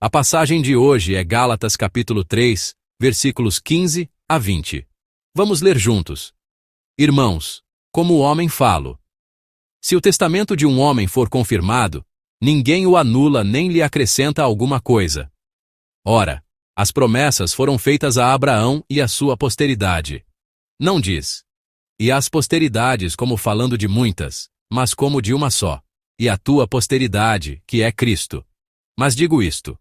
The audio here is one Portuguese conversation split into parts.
A passagem de hoje é Gálatas capítulo 3, versículos 15 a 20. Vamos ler juntos. Irmãos, como homem falo. Se o testamento de um homem for confirmado, ninguém o anula nem lhe acrescenta alguma coisa. Ora, as promessas foram feitas a Abraão e à sua posteridade. Não diz, e às posteridades como falando de muitas, mas como de uma só, e a tua posteridade, que é Cristo. Mas digo isto,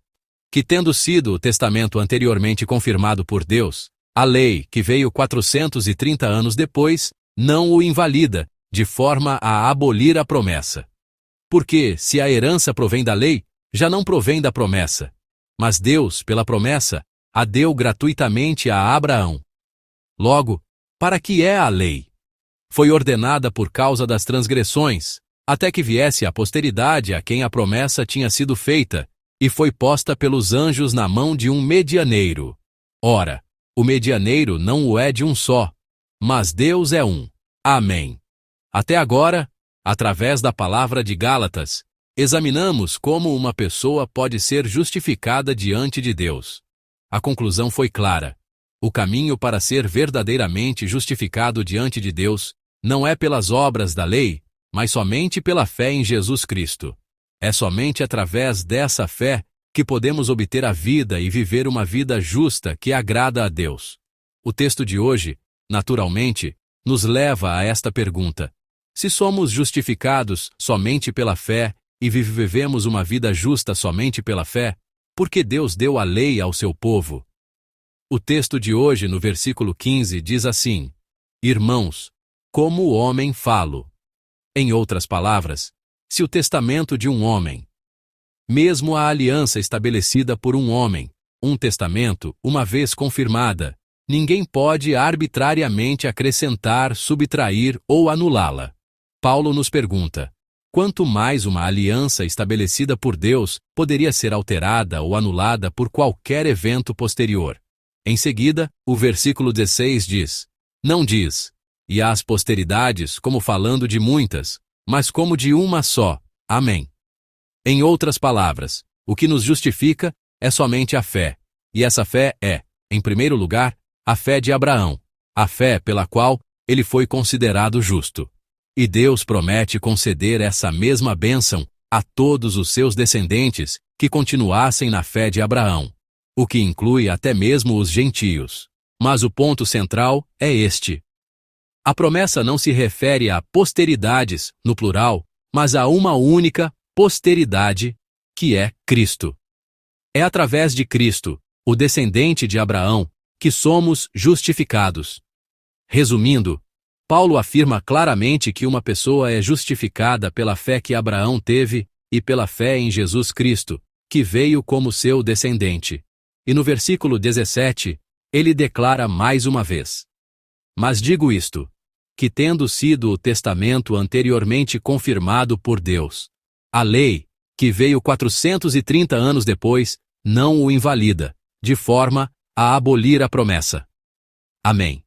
que tendo sido o testamento anteriormente confirmado por Deus, a lei, que veio 430 anos depois, não o invalida, de forma a abolir a promessa. Porque, se a herança provém da lei, já não provém da promessa. Mas Deus, pela promessa, a deu gratuitamente a Abraão. Logo, para que é a lei? Foi ordenada por causa das transgressões, até que viesse a posteridade a quem a promessa tinha sido feita, e foi posta pelos anjos na mão de um medianeiro. Ora, o medianeiro não o é de um só, mas Deus é um. Amém. Até agora, através da palavra de Gálatas, examinamos como uma pessoa pode ser justificada diante de Deus. A conclusão foi clara. O caminho para ser verdadeiramente justificado diante de Deus não é pelas obras da lei, mas somente pela fé em Jesus Cristo. É somente através dessa fé que podemos obter a vida e viver uma vida justa que agrada a Deus. O texto de hoje, naturalmente, nos leva a esta pergunta: se somos justificados somente pela fé e vivemos uma vida justa somente pela fé, por que Deus deu a lei ao seu povo? O texto de hoje, no versículo 15, diz assim: Irmãos, como homem falo. Em outras palavras, se o testamento de um homem, mesmo a aliança estabelecida por um homem, um testamento, uma vez confirmada, ninguém pode arbitrariamente acrescentar, subtrair ou anulá-la. Paulo nos pergunta: quanto mais uma aliança estabelecida por Deus poderia ser alterada ou anulada por qualquer evento posterior? Em seguida, o versículo 16 diz: não diz, e às posteridades como falando de muitas, mas como de uma só. Amém. Em outras palavras, o que nos justifica é somente a fé, e essa fé é, em primeiro lugar, a fé de Abraão, a fé pela qual ele foi considerado justo. E Deus promete conceder essa mesma bênção a todos os seus descendentes que continuassem na fé de Abraão, o que inclui até mesmo os gentios. Mas o ponto central é este: a promessa não se refere a posteridades, no plural, mas a uma única posteridade, que é Cristo. É através de Cristo, o descendente de Abraão, que somos justificados. Resumindo, Paulo afirma claramente que uma pessoa é justificada pela fé que Abraão teve e pela fé em Jesus Cristo, que veio como seu descendente. E no versículo 17, ele declara mais uma vez: mas digo isto, que tendo sido o testamento anteriormente confirmado por Deus, a lei, que veio 430 anos depois, não o invalida, de forma a abolir a promessa. Amém.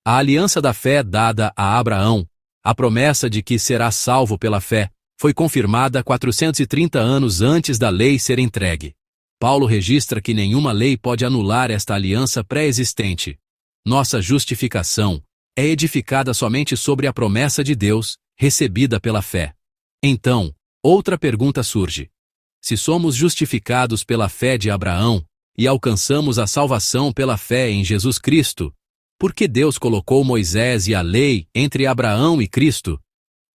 A aliança da fé dada a Abraão, a promessa de que será salvo pela fé, foi confirmada 430 anos antes da lei ser entregue. Paulo registra que nenhuma lei pode anular esta aliança pré-existente. Nossa justificação é edificada somente sobre a promessa de Deus, recebida pela fé. Então, outra pergunta surge: se somos justificados pela fé de Abraão e alcançamos a salvação pela fé em Jesus Cristo, por que Deus colocou Moisés e a lei entre Abraão e Cristo?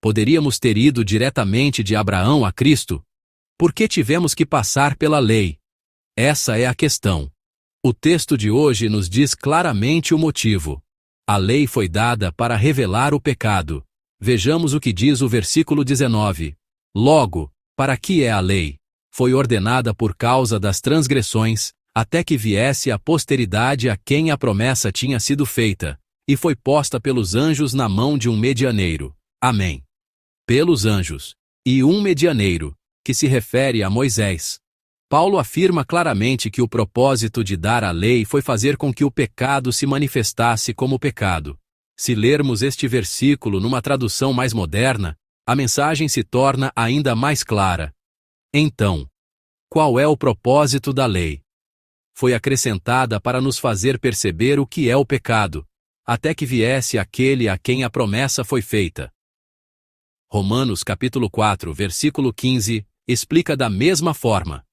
Poderíamos ter ido diretamente de Abraão a Cristo? Por que tivemos que passar pela lei? Essa é a questão. O texto de hoje nos diz claramente o motivo. A lei foi dada para revelar o pecado. Vejamos o que diz o versículo 19. Logo, para que é a lei? Foi ordenada por causa das transgressões, até que viesse a posteridade a quem a promessa tinha sido feita, e foi posta pelos anjos na mão de um medianeiro. Amém. Pelos anjos. E um medianeiro, que se refere a Moisés. Paulo afirma claramente que o propósito de dar a lei foi fazer com que o pecado se manifestasse como pecado. Se lermos este versículo numa tradução mais moderna, a mensagem se torna ainda mais clara. Então, qual é o propósito da lei? Foi acrescentada para nos fazer perceber o que é o pecado, até que viesse aquele a quem a promessa foi feita. Romanos capítulo 4, versículo 15, explica da mesma forma.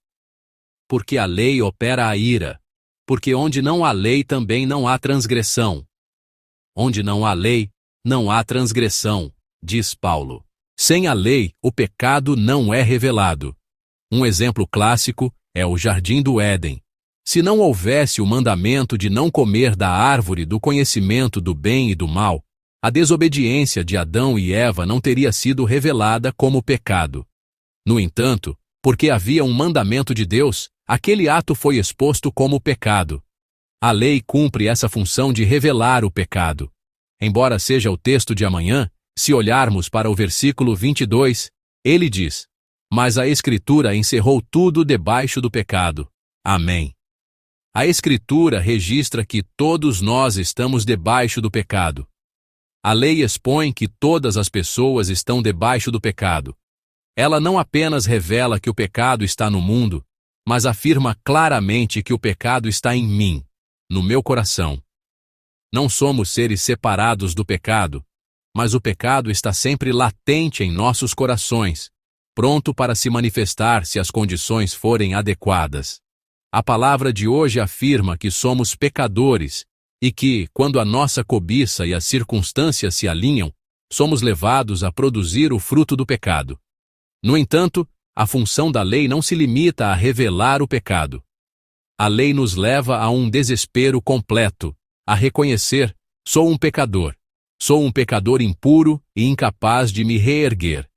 Porque a lei opera a ira, porque onde não há lei também não há transgressão. Onde não há lei, não há transgressão, diz Paulo. Sem a lei, o pecado não é revelado. Um exemplo clássico é o Jardim do Éden. Se não houvesse o mandamento de não comer da árvore do conhecimento do bem e do mal, a desobediência de Adão e Eva não teria sido revelada como pecado. No entanto, porque havia um mandamento de Deus, aquele ato foi exposto como pecado. A lei cumpre essa função de revelar o pecado. Embora seja o texto de amanhã, se olharmos para o versículo 22, ele diz: mas a Escritura encerrou tudo debaixo do pecado. Amém. A Escritura registra que todos nós estamos debaixo do pecado. A lei expõe que todas as pessoas estão debaixo do pecado. Ela não apenas revela que o pecado está no mundo, mas afirma claramente que o pecado está em mim, no meu coração. Não somos seres separados do pecado, mas o pecado está sempre latente em nossos corações, pronto para se manifestar se as condições forem adequadas. A palavra de hoje afirma que somos pecadores e que, quando a nossa cobiça e as circunstâncias se alinham, somos levados a produzir o fruto do pecado. No entanto, a função da lei não se limita a revelar o pecado. A lei nos leva a um desespero completo, a reconhecer: sou um pecador impuro e incapaz de me reerguer.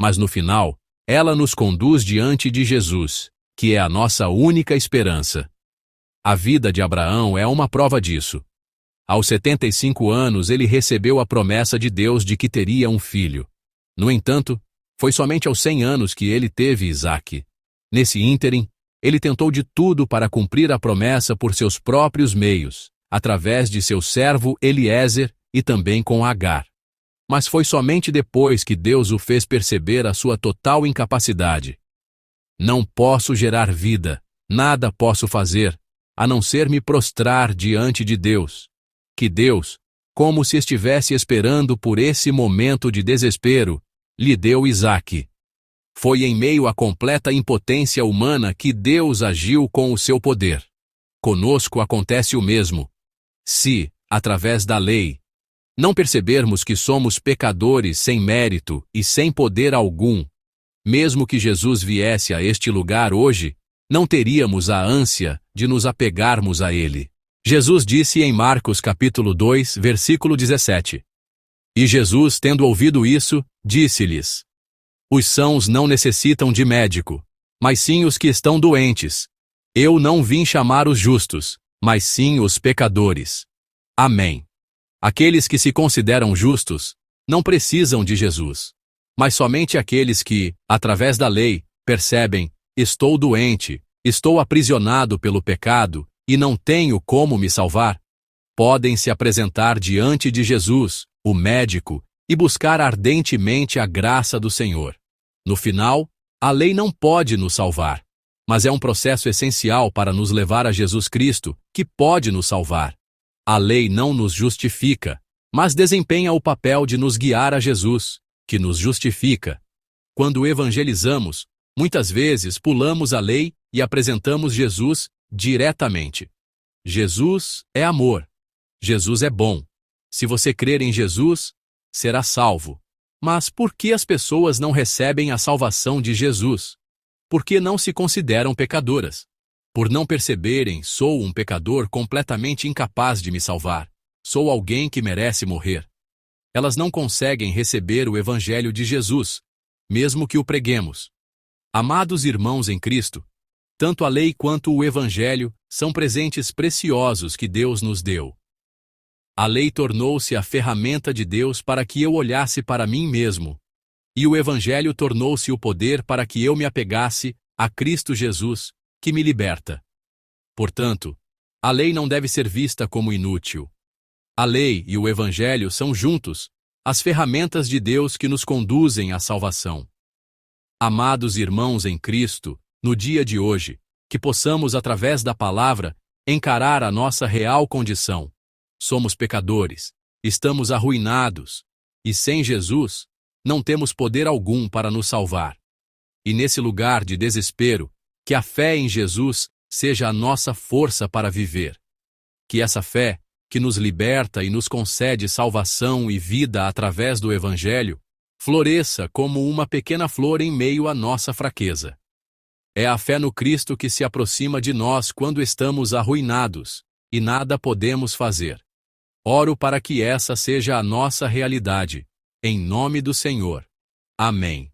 Mas no final, ela nos conduz diante de Jesus, que é a nossa única esperança. A vida de Abraão é uma prova disso. Aos 75 anos ele recebeu a promessa de Deus de que teria um filho. No entanto, foi somente aos 100 anos que ele teve Isaque. Nesse ínterim, ele tentou de tudo para cumprir a promessa por seus próprios meios, através de seu servo Eliezer e também com Agar. Mas foi somente depois que Deus o fez perceber a sua total incapacidade. Não posso gerar vida, nada posso fazer, a não ser me prostrar diante de Deus. Que Deus, como se estivesse esperando por esse momento de desespero, lhe deu Isaque. Foi em meio à completa impotência humana que Deus agiu com o seu poder. Conosco acontece o mesmo. Se, através da lei, não percebermos que somos pecadores sem mérito e sem poder algum, mesmo que Jesus viesse a este lugar hoje, não teríamos a ânsia de nos apegarmos a ele. Jesus disse em Marcos capítulo 2, versículo 17. E Jesus, tendo ouvido isso, disse-lhes: os sãos não necessitam de médico, mas sim os que estão doentes. Eu não vim chamar os justos, mas sim os pecadores. Amém. Aqueles que se consideram justos não precisam de Jesus, mas somente aqueles que, através da lei, percebem: estou doente, estou aprisionado pelo pecado e não tenho como me salvar, podem se apresentar diante de Jesus, o médico, e buscar ardentemente a graça do Senhor. No final, a lei não pode nos salvar, mas é um processo essencial para nos levar a Jesus Cristo, que pode nos salvar. A lei não nos justifica, mas desempenha o papel de nos guiar a Jesus, que nos justifica. Quando evangelizamos, muitas vezes pulamos a lei e apresentamos Jesus diretamente. Jesus é amor. Jesus é bom. Se você crer em Jesus, será salvo. Mas por que as pessoas não recebem a salvação de Jesus? Porque não se consideram pecadoras. Por não perceberem: sou um pecador completamente incapaz de me salvar. Sou alguém que merece morrer. Elas não conseguem receber o Evangelho de Jesus, mesmo que o preguemos. Amados irmãos em Cristo, tanto a lei quanto o Evangelho são presentes preciosos que Deus nos deu. A lei tornou-se a ferramenta de Deus para que eu olhasse para mim mesmo, e o Evangelho tornou-se o poder para que eu me apegasse a Cristo Jesus, que me liberta. Portanto, a lei não deve ser vista como inútil. A lei e o Evangelho são juntos as ferramentas de Deus que nos conduzem à salvação. Amados irmãos em Cristo, No dia de hoje, que possamos, através da palavra, encarar a nossa real condição. Somos pecadores, estamos arruinados, e sem Jesus, não temos poder algum para nos salvar. E nesse lugar de desespero, que a fé em Jesus seja a nossa força para viver. Que essa fé, que nos liberta e nos concede salvação e vida através do Evangelho, floresça como uma pequena flor em meio à nossa fraqueza. É a fé no Cristo que se aproxima de nós quando estamos arruinados e nada podemos fazer. Oro para que essa seja a nossa realidade, em nome do Senhor. Amém.